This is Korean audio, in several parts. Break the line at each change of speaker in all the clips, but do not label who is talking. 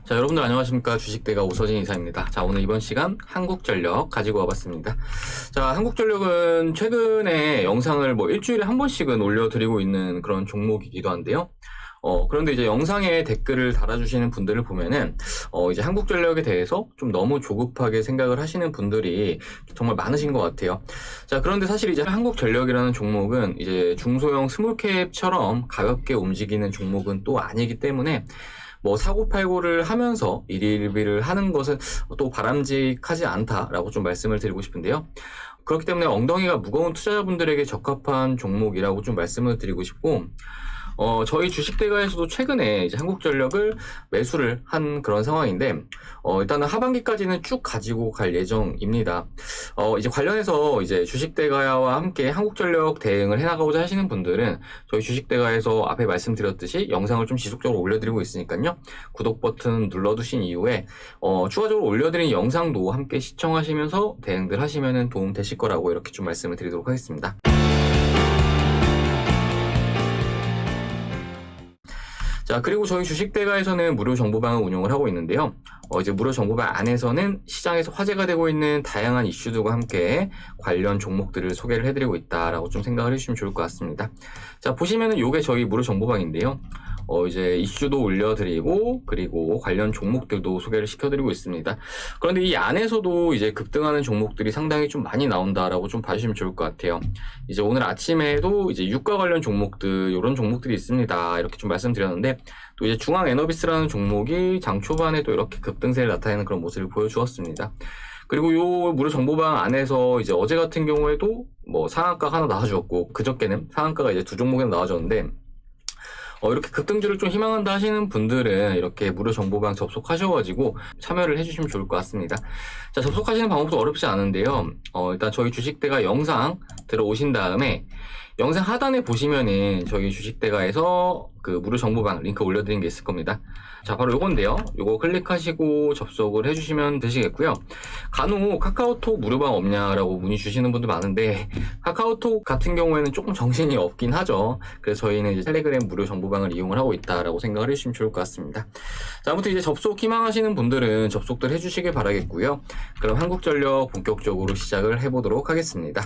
자, 여러분들 안녕하십니까. 주식대가 오서진 이사입니다. 자, 오늘 이번 시간 한국전력 가지고 와봤습니다. 자, 한국전력은 최근에 영상을 일주일에 한 번씩은 올려드리고 있는 그런 종목이기도 한데요. 그런데 이제 영상에 댓글을 달아주시는 분들을 보면은, 이제 한국전력에 대해서 좀 너무 조급하게 생각을 하시는 분들이 정말 많으신 것 같아요. 자, 그런데 사실 이제 한국전력이라는 종목은 이제 중소형 스몰캡처럼 가볍게 움직이는 종목은 또 아니기 때문에 사고팔고를 하면서 일일비를 하는 것은 또 바람직하지 않다라고 좀 말씀을 드리고 싶은데요. 그렇기 때문에 엉덩이가 무거운 투자자분들에게 적합한 종목이라고 좀 말씀을 드리고 싶고, 저희 주식대가에서도 최근에 이제 한국전력을 매수를 한 그런 상황인데, 일단은 하반기까지는 쭉 가지고 갈 예정입니다. 이제 관련해서 이제 주식대가와 함께 한국전력 대응을 해나가고자 하시는 분들은 저희 주식대가에서 앞에 말씀드렸듯이 영상을 좀 지속적으로 올려드리고 있으니까요. 구독 버튼 눌러두신 이후에, 추가적으로 올려드린 영상도 함께 시청하시면서 대응들 하시면 도움 되실 거라고 이렇게 좀 말씀을 드리도록 하겠습니다. 자, 그리고 저희 주식대가에서는 무료 정보방을 운영을 하고 있는데요. 이제 무료 정보방 안에서는 시장에서 화제가 되고 있는 다양한 이슈들과 함께 관련 종목들을 소개를 해드리고 있다라고 좀 생각을 해주시면 좋을 것 같습니다. 자, 보시면은 요게 저희 무료 정보방인데요. 이제 이슈도 올려드리고, 그리고 관련 종목들도 소개를 시켜드리고 있습니다. 그런데 이 안에서도 이제 급등하는 종목들이 상당히 좀 많이 나온다라고 좀 봐주시면 좋을 것 같아요. 이제 오늘 아침에도 이제 유가 관련 종목들, 이런 종목들이 있습니다. 이렇게 좀 말씀드렸는데, 또 이제 중앙에너비스라는 종목이 장 초반에 또 이렇게 급등세를 나타내는 그런 모습을 보여주었습니다. 그리고 요 무료 정보방 안에서 이제 어제 같은 경우에도 상한가가 하나 나와주었고, 그저께는 상한가가 이제 두 종목이나 나와줬는데, 이렇게 급등주를 좀 희망한다 하시는 분들은 이렇게 무료 정보방 접속하셔가지고 참여를 해주시면 좋을 것 같습니다. 자, 접속하시는 방법도 어렵지 않은데요. 일단 저희 주식대가 영상 들어오신 다음에 영상 하단에 보시면은 저희 주식대가에서 그 무료 정보방 링크 올려드린 게 있을 겁니다. 자, 바로 요건데요. 요거 클릭하시고 접속을 해주시면 되시겠고요. 간혹 카카오톡 무료방 없냐라고 문의 주시는 분들 많은데, 카카오톡 같은 경우에는 조금 정신이 없긴 하죠. 그래서 저희는 이제 텔레그램 무료 정보방을 이용을 하고 있다라고 생각을 해주시면 좋을 것 같습니다. 자, 아무튼 이제 접속 희망하시는 분들은 접속들 해주시길 바라겠고요. 그럼 한국전력 본격적으로 시작을 해보도록 하겠습니다.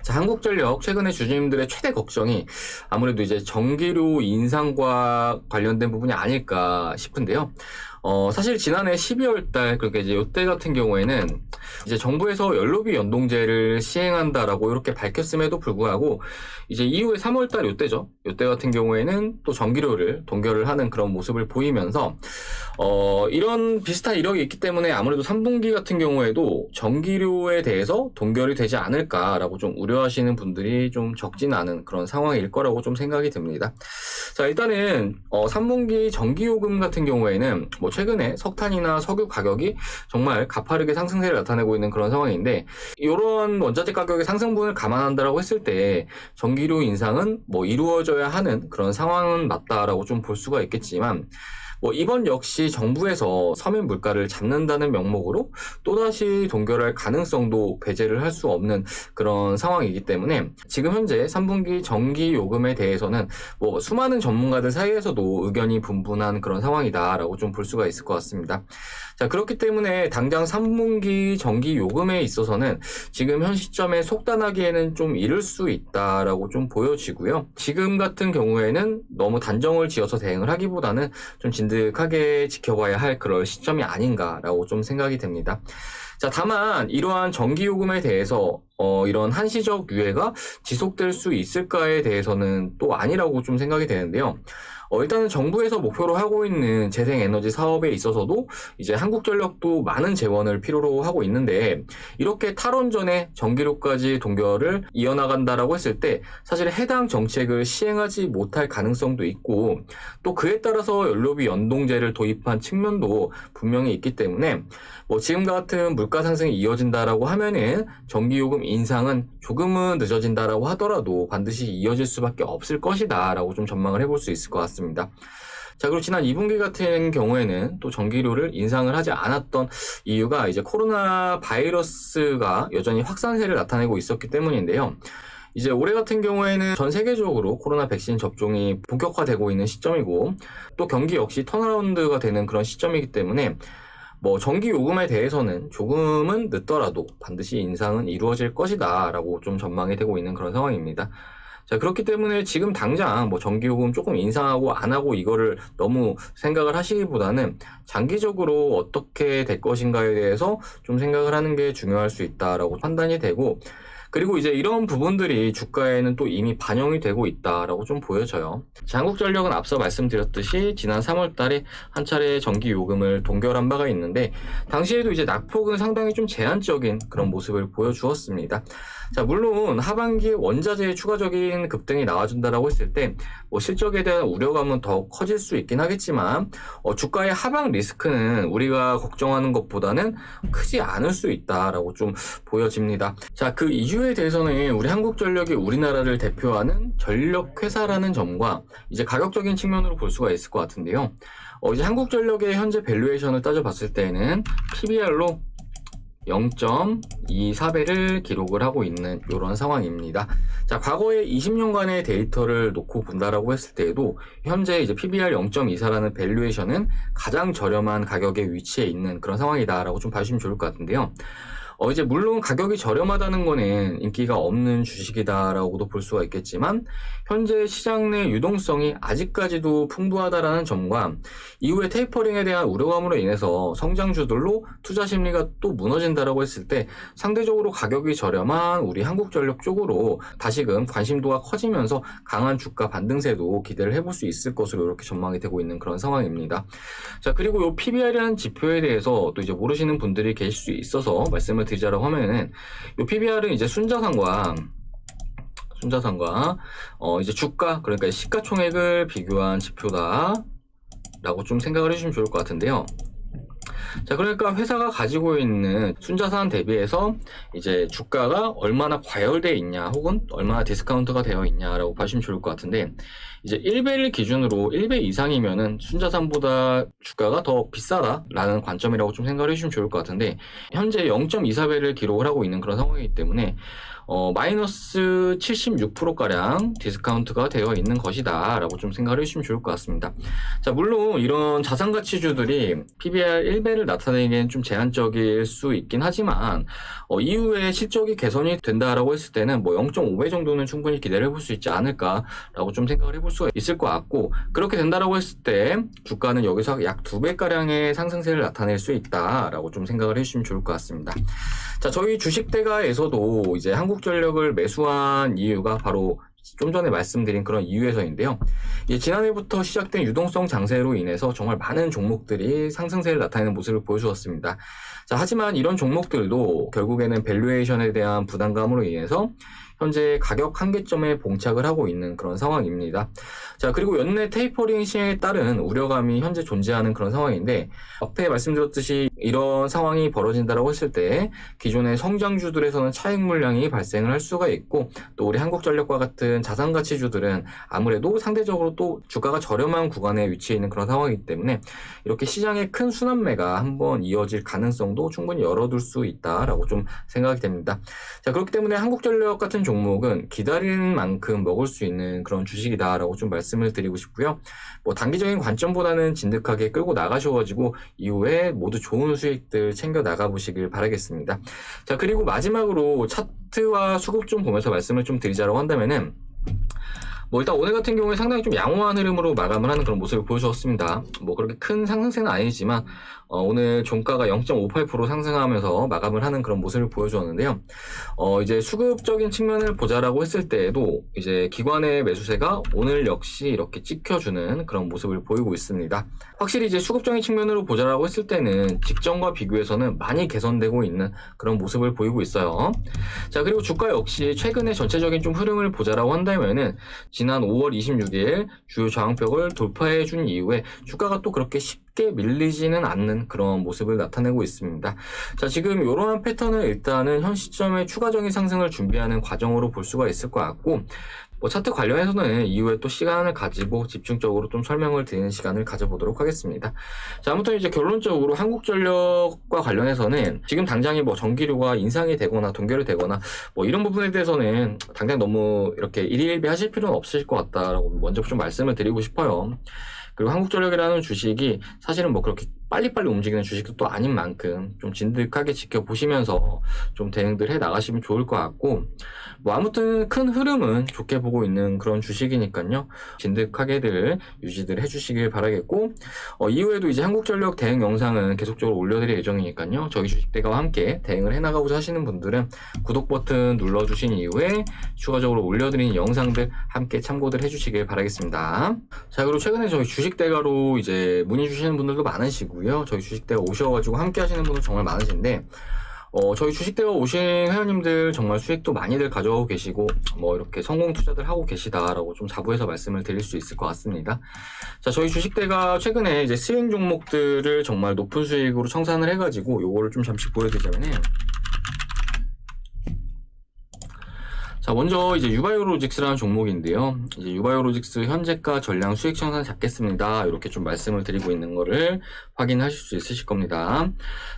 자, 한국전력 최근에 주주님들의 최대 걱정이 아무래도 이제 전기료 인상과 관련된 부분이 아닐까 싶은데요. 사실 지난해 12월 달, 그러니까 이제 요때 같은 경우에는 이제 정부에서 연료비 연동제를 시행한다라고 이렇게 밝혔음에도 불구하고 이제 이후에 3월 달 요때죠. 요때 같은 경우에는 또 전기료를 동결을 하는 그런 모습을 보이면서 이런 비슷한 이력이 있기 때문에 아무래도 3분기 같은 경우에도 전기료에 대해서 동결이 되지 않을까라고 좀 우려하시는 분들이 좀 적진 않은 그런 상황일 거라고 좀 생각이 듭니다. 자, 일단은 3분기 전기요금 같은 경우에는 최근에 석탄이나 석유 가격이 정말 가파르게 상승세를 나타내고 있는 그런 상황인데, 이런 원자재 가격의 상승분을 감안한다라고 했을 때 전기료 인상은 이루어져야 하는 그런 상황은 맞다라고 좀 볼 수가 있겠지만, 이번 역시 정부에서 서민 물가를 잡는다는 명목으로 또다시 동결할 가능성도 배제를 할 수 없는 그런 상황이기 때문에 지금 현재 3분기 전기 요금에 대해서는 수많은 전문가들 사이에서도 의견이 분분한 그런 상황이다라고 좀 볼 수가 있을 것 같습니다. 자, 그렇기 때문에 당장 3분기 전기 요금에 있어서는 지금 현 시점에 속단하기에는 좀 이를 수 있다라고 좀 보여지고요. 지금 같은 경우에는 너무 단정을 지어서 대응을 하기보다는 좀 진득하게 지켜봐야 할 그럴 시점이 아닌가라고 좀 생각이 됩니다. 자, 다만 이러한 전기요금에 대해서 이런 한시적 유예가 지속될 수 있을까에 대해서는 또 아니라고 좀 생각이 되는데요. 일단은 정부에서 목표로 하고 있는 재생에너지 사업에 있어서도 이제 한국전력도 많은 재원을 필요로 하고 있는데, 이렇게 탈원전에 전기료까지 동결을 이어나간다라고 했을 때 사실 해당 정책을 시행하지 못할 가능성도 있고, 또 그에 따라서 연료비 연동제를 도입한 측면도 분명히 있기 때문에 지금 같은 물가 상승이 이어진다라고 하면은 전기요금 인상은 조금은 늦어진다라고 하더라도 반드시 이어질 수밖에 없을 것이다라고 좀 전망을 해볼 수 있을 것 같습니다. 자, 그리고 지난 2분기 같은 경우에는 또 전기료를 인상을 하지 않았던 이유가 이제 코로나 바이러스가 여전히 확산세를 나타내고 있었기 때문인데요. 이제 올해 같은 경우에는 전 세계적으로 코로나 백신 접종이 본격화되고 있는 시점이고 또 경기 역시 턴어라운드가 되는 그런 시점이기 때문에 뭐 전기 요금에 대해서는 조금은 늦더라도 반드시 인상은 이루어질 것이다 라고 좀 전망이 되고 있는 그런 상황입니다. 자, 그렇기 때문에 지금 당장 뭐 전기요금 조금 인상하고 안 하고 이거를 너무 생각을 하시기보다는 장기적으로 어떻게 될 것인가에 대해서 좀 생각을 하는 게 중요할 수 있다라고 판단이 되고, 그리고 이제 이런 부분들이 주가에는 또 이미 반영이 되고 있다라고 좀 보여져요. 자, 한국전력은 앞서 말씀드렸듯이 지난 3월 달에 한 차례 전기 요금을 동결한 바가 있는데 당시에도 이제 낙폭은 상당히 좀 제한적인 그런 모습을 보여주었습니다. 자, 물론 하반기에 원자재의 추가적인 급등이 나와준다라고 했을 때 뭐 실적에 대한 우려감은 더 커질 수 있긴 하겠지만 주가의 하방 리스크는 우리가 걱정하는 것보다는 크지 않을 수 있다라고 좀 보여집니다. 자, 그 이유에 대해서는 우리 한국전력이 우리나라를 대표하는 전력회사라는 점과 이제 가격적인 측면으로 볼 수가 있을 것 같은데요. 이제 한국전력의 현재 밸류에이션을 따져봤을 때는 PBR로 0.24배를 기록을 하고 있는 이런 상황입니다. 자, 과거의 20년간의 데이터를 놓고 본다라고 했을 때에도 현재 이제 PBR 0.24라는 밸류에이션은 가장 저렴한 가격에 위치해 있는 그런 상황이다라고 좀 봐주시면 좋을 것 같은데요. 이제 물론 가격이 저렴하다는 거는 인기가 없는 주식이다라고도 볼 수가 있겠지만 현재 시장 내 유동성이 아직까지도 풍부하다라는 점과 이후에 테이퍼링에 대한 우려감으로 인해서 성장주들로 투자 심리가 또 무너진다라고 했을 때 상대적으로 가격이 저렴한 우리 한국전력 쪽으로 다시금 관심도가 커지면서 강한 주가 반등세도 기대를 해볼 수 있을 것으로 이렇게 전망이 되고 있는 그런 상황입니다. 자, 그리고 이 PBR이라는 지표에 대해서 또 이제 모르시는 분들이 계실 수 있어서 말씀을 드리자라고 하면은 이 PBR은 이제 순자산과 이제 주가, 그러니까 시가총액을 비교한 지표다라고 좀 생각을 해주시면 좋을 것 같은데요. 자, 그러니까 회사가 가지고 있는 순자산 대비해서 이제 주가가 얼마나 과열되어 있냐 혹은 얼마나 디스카운트가 되어 있냐라고 봐주시면 좋을 것 같은데, 이제 1배를 기준으로 1배 이상이면은 순자산보다 주가가 더 비싸다라는 관점이라고 좀 생각을 해주시면 좋을 것 같은데 현재 0.24배를 기록을 하고 있는 그런 상황이기 때문에 마이너스 76%가량 디스카운트가 되어 있는 것이다 라고 좀 생각을 해주시면 좋을 것 같습니다. 자, 물론 이런 자산가치주들이 PBR 1배를 나타내기엔 좀 제한적일 수 있긴 하지만 이후에 실적이 개선이 된다라고 했을 때는 뭐 0.5배 정도는 충분히 기대를 해볼 수 있지 않을까라고 좀 생각을 해볼 수가 있을 것 같고, 그렇게 된다라고 했을 때 주가는 여기서 약 2배가량의 상승세를 나타낼 수 있다라고 좀 생각을 해주시면 좋을 것 같습니다. 자, 저희 주식대가에서도 이제 한국전력을 매수한 이유가 바로 좀 전에 말씀드린 그런 이유에서인데요. 지난해부터 시작된 유동성 장세로 인해서 정말 많은 종목들이 상승세를 나타내는 모습을 보여주었습니다. 자, 하지만 이런 종목들도 결국에는 밸류에이션에 대한 부담감으로 인해서 현재 가격 한계점에 봉착을 하고 있는 그런 상황입니다. 자, 그리고 연내 테이퍼링 시행에 따른 우려감이 현재 존재하는 그런 상황인데 앞에 말씀드렸듯이 이런 상황이 벌어진다고 했을 때 기존의 성장주들에서는 차익 물량이 발생을 할 수가 있고 또 우리 한국전력과 같은 자산가치주들은 아무래도 상대적으로 또 주가가 저렴한 구간에 위치해 있는 그런 상황이기 때문에 이렇게 시장의 큰 순환매가 한번 이어질 가능성도 충분히 열어둘 수 있다라고 좀 생각이 됩니다. 자, 그렇기 때문에 한국전력 같은 종목은 기다리는 만큼 먹을 수 있는 그런 주식이다라고 좀 말씀을 드리고 싶고요. 뭐 단기적인 관점보다는 진득하게 끌고 나가셔가지고 이후에 모두 좋은 수익들 챙겨 나가보시길 바라겠습니다. 자, 그리고 마지막으로 차트와 수급 좀 보면서 말씀을 좀 드리자라고 한다면은 뭐 일단 오늘 같은 경우에 상당히 좀 양호한 흐름으로 마감을 하는 그런 모습을 보여주었습니다. 뭐 그렇게 큰 상승세는 아니지만 오늘 종가가 0.58% 상승하면서 마감을 하는 그런 모습을 보여주었는데요. 이제 수급적인 측면을 보자라고 했을 때에도 이제 기관의 매수세가 오늘 역시 이렇게 찍혀주는 그런 모습을 보이고 있습니다. 확실히 이제 수급적인 측면으로 보자라고 했을 때는 직전과 비교해서는 많이 개선되고 있는 그런 모습을 보이고 있어요. 자, 그리고 주가 역시 최근에 전체적인 좀 흐름을 보자라고 한다면은 지난 5월 26일 주요 저항벽을 돌파해준 이후에 주가가 또 그렇게 쉽게 밀리지는 않는 그런 모습을 나타내고 있습니다. 자, 지금 이러한 패턴은 일단은 현 시점에 추가적인 상승을 준비하는 과정으로 볼 수가 있을 것 같고 뭐 차트 관련해서는 이후에 또 시간을 가지고 집중적으로 좀 설명을 드리는 시간을 가져보도록 하겠습니다. 자, 아무튼 이제 결론적으로 한국전력과 관련해서는 지금 당장에 뭐 전기료가 인상이 되거나 동결이 되거나 뭐 이런 부분에 대해서는 당장 너무 이렇게 일희일비 하실 필요는 없으실 것 같다라고 먼저 좀 말씀을 드리고 싶어요. 그리고 한국전력이라는 주식이 사실은 뭐 그렇게 빨리빨리 움직이는 주식도 또 아닌 만큼 좀 진득하게 지켜보시면서 좀 대응들 해 나가시면 좋을 것 같고, 뭐 아무튼 큰 흐름은 좋게 보고 있는 그런 주식이니까요. 진득하게들 유지들 해주시길 바라겠고, 이후에도 이제 한국전력 대응 영상은 계속적으로 올려드릴 예정이니까요. 저희 주식대가와 함께 대응을 해 나가고자 하시는 분들은 구독 버튼 눌러주신 이후에 추가적으로 올려드린 영상들 함께 참고들 해주시길 바라겠습니다. 자, 그리고 최근에 저희 주식대가로 이제 문의 주시는 분들도 많으시고, 저희 주식대가 오셔가지고 함께 하시는 분들 정말 많으신데, 저희 주식대가 오신 회원님들 정말 수익도 많이들 가져가고 계시고, 뭐 이렇게 성공 투자들 하고 계시다라고 좀 자부해서 말씀을 드릴 수 있을 것 같습니다. 자, 저희 주식대가 최근에 이제 스윙 종목들을 정말 높은 수익으로 청산을 해가지고 요거를 좀 잠시 보여드리자면은, 자, 먼저 이제 유바이오로직스라는 종목인데요. 이제 유바이오로직스 현재가 전량 수익 청산 잡겠습니다. 이렇게 좀 말씀을 드리고 있는 거를 확인하실 수 있으실 겁니다.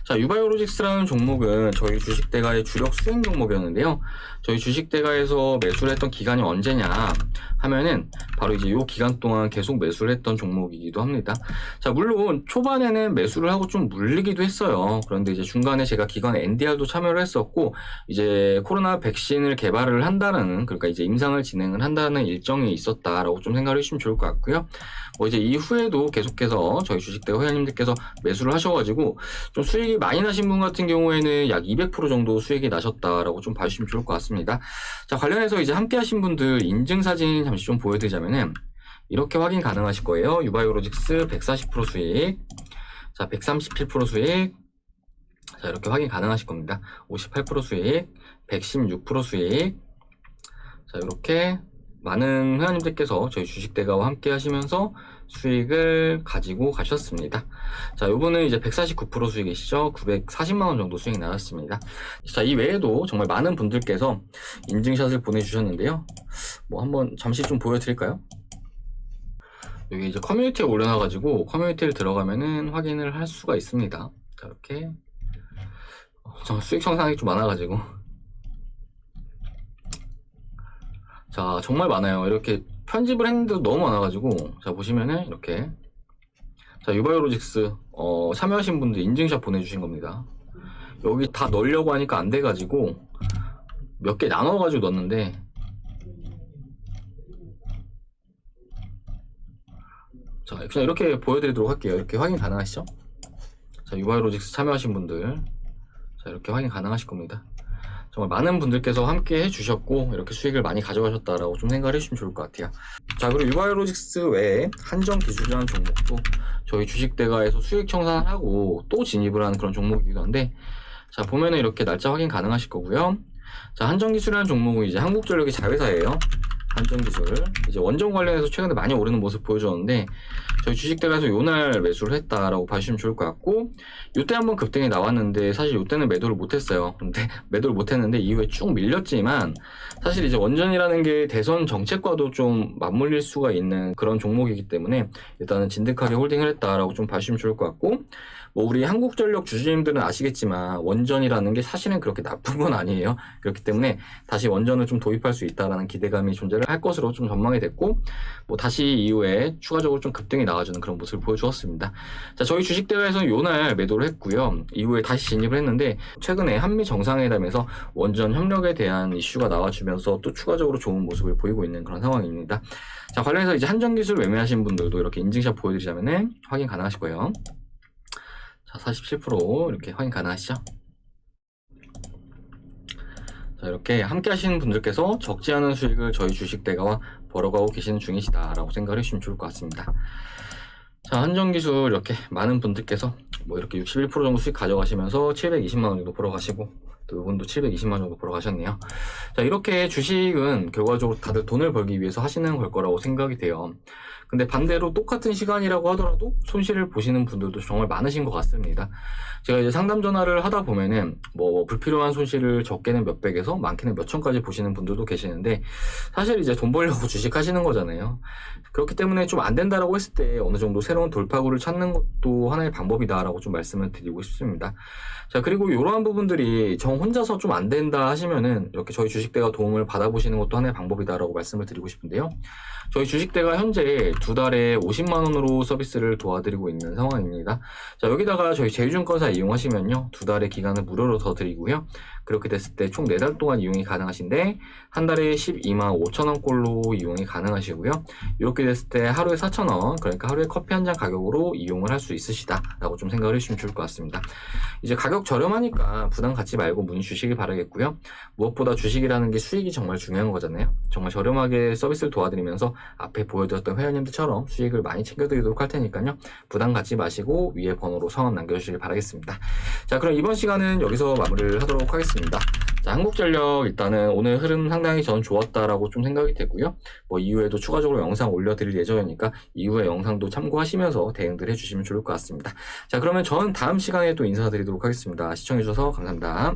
자, 유바이오로직스라는 종목은 저희 주식대가의 주력 수익 종목이었는데요. 저희 주식대가에서 매수를 했던 기간이 언제냐 하면은 바로 이제 요 기간 동안 계속 매수를 했던 종목이기도 합니다. 자, 물론 초반에는 매수를 하고 좀 물리기도 했어요. 그런데 이제 중간에 제가 기관에 NDR도 참여를 했었고, 이제 코로나 백신을 개발을 한다는, 그러니까 이제 임상을 진행을 한다는 일정이 있었다라고 좀 생각을 해주시면 좋을 것 같고요. 뭐 이제 이후에도 계속해서 저희 주식대가 회원님들께서 매수를 하셔가지고 좀 수익이 많이 나신 분 같은 경우에는 약 200% 정도 수익이 나셨다라고 좀 봐주시면 좋을 것 같습니다. 자, 관련해서 이제 함께 하신 분들 인증사진 잠시 좀 보여드리자면은 이렇게 확인 가능하실 거예요. 유바이오로직스 140% 수익, 자 137% 수익, 자 이렇게 확인 가능하실 겁니다. 58% 수익, 116% 수익. 자, 이렇게 많은 회원님들께서 저희 주식대가와 함께 하시면서 수익을 가지고 가셨습니다. 자, 요번은 이제 149% 수익이시죠? 940만원 정도 수익이 나왔습니다. 자, 이 외에도 정말 많은 분들께서 인증샷을 보내주셨는데요. 뭐 한번 잠시 좀 보여드릴까요? 여기 이제 커뮤니티에 올려놔가지고 커뮤니티를 들어가면은 확인을 할 수가 있습니다. 자, 이렇게 정말 수익 청산이 좀 많아가지고, 자 정말 많아요. 이렇게 편집을 했는데도 너무 많아가지고, 자 보시면은 이렇게, 자 유바이오로직스 참여하신 분들 인증샷 보내주신 겁니다. 여기 다 넣으려고 하니까 안 돼가지고 몇 개 나눠가지고 넣었는데, 자 그냥 이렇게 보여드리도록 할게요. 이렇게 확인 가능하시죠? 자 유바이오로직스 참여하신 분들, 자 이렇게 확인 가능하실 겁니다. 정말 많은 분들께서 함께 해주셨고 이렇게 수익을 많이 가져가셨다라고 좀 생각을 해주시면 좋을 것 같아요. 자, 그리고 유바이오로직스 외에 한정기술이라는 종목도 저희 주식대가에서 수익 청산하고 또 진입을 하는 그런 종목이기도 한데, 자 보면은 이렇게 날짜 확인 가능하실 거고요. 자, 한정기술이라는 종목은 이제 한국전력의 자회사예요. 한정기술 이제 원전 관련해서 최근에 많이 오르는 모습 보여줬는데, 저희 주식대가에서 요날 매수를 했다라고 봐주시면 좋을 것 같고, 요때 한번 급등이 나왔는데 사실 요때는 매도를 못했어요. 근데 매도를 못했는데 이후에 쭉 밀렸지만, 사실 이제 원전이라는 게 대선 정책과도 좀 맞물릴 수가 있는 그런 종목이기 때문에 일단은 진득하게 홀딩을 했다라고 좀 봐주시면 좋을 것 같고, 뭐 우리 한국전력 주주님들은 아시겠지만 원전이라는 게 사실은 그렇게 나쁜 건 아니에요. 그렇기 때문에 다시 원전을 좀 도입할 수 있다라는 기대감이 존재를 할 것으로 좀 전망이 됐고, 뭐 다시 이후에 추가적으로 좀 급등이 나와주는 그런 모습을 보여주었습니다. 자, 저희 주식대가에서는 요날 매도를 했고요. 이후에 다시 진입을 했는데, 최근에 한미 정상회담에서 원전 협력에 대한 이슈가 나와주면서 또 추가적으로 좋은 모습을 보이고 있는 그런 상황입니다. 자, 관련해서 이제 한정기술 매매하신 분들도 이렇게 인증샷 보여드리자면은 확인 가능하실 거예요. 자, 47% 이렇게 확인 가능하시죠? 자, 이렇게 함께 하시는 분들께서 적지 않은 수익을 저희 주식대가와 벌어가고 계시는 중이시다라고 생각을 해주시면 좋을 것 같습니다. 자, 한정기술 이렇게 많은 분들께서 뭐 이렇게 61% 정도 수익 가져가시면서 720만원 정도 벌어가시고, 또 이분도 720만 정도 벌어 가셨네요. 자, 이렇게 주식은 결과적으로 다들 돈을 벌기 위해서 하시는 걸 거라고 생각이 돼요. 근데 반대로 똑같은 시간이라고 하더라도 손실을 보시는 분들도 정말 많으신 것 같습니다. 제가 이제 상담 전화를 하다 보면은 뭐 불필요한 손실을 적게는 몇백에서 많게는 몇천까지 보시는 분들도 계시는데, 사실 이제 돈 벌려고 주식 하시는 거잖아요. 그렇기 때문에 좀 안 된다라고 했을 때 어느 정도 새로운 돌파구를 찾는 것도 하나의 방법이다라고 좀 말씀을 드리고 싶습니다. 자, 그리고 이러한 부분들이 저 혼자서 좀 안 된다 하시면은 이렇게 저희 주식대가 도움을 받아보시는 것도 하나의 방법이다라고 말씀을 드리고 싶은데요. 저희 주식대가 현재 2달에 50만 원으로 서비스를 도와드리고 있는 상황입니다. 자, 여기다가 저희 제휴증권사 이용하시면요, 2달의 기간을 무료로 더 드리고요. 그렇게 됐을 때 총 4달 동안 이용이 가능하신데 한 달에 12만 5천 원꼴로 이용이 가능하시고요. 이렇게 됐을 때 하루에 4천 원, 그러니까 하루에 커피 한 잔 가격으로 이용을 할 수 있으시다라고 좀 생각을 해주시면 좋을 것 같습니다. 이제 가격 저렴하니까 부담 갖지 말고 문의 주시길 바라겠고요. 무엇보다 주식이라는 게 수익이 정말 중요한 거잖아요. 정말 저렴하게 서비스를 도와드리면서 앞에 보여드렸던 회원님들처럼 수익을 많이 챙겨드리도록 할 테니까요. 부담 갖지 마시고 위에 번호로 성함 남겨주시길 바라겠습니다. 자, 그럼 이번 시간은 여기서 마무리를 하도록 하겠습니다. 자, 한국전력 일단은 오늘 흐름 상당히 저는 좋았다라고 좀 생각이 되고요. 뭐 이후에도 추가적으로 영상 올려드릴 예정이니까 이후의 영상도 참고하시면서 대응들 해주시면 좋을 것 같습니다. 자, 그러면 저는 다음 시간에 또 인사드리도록 하겠습니다. 시청해주셔서 감사합니다.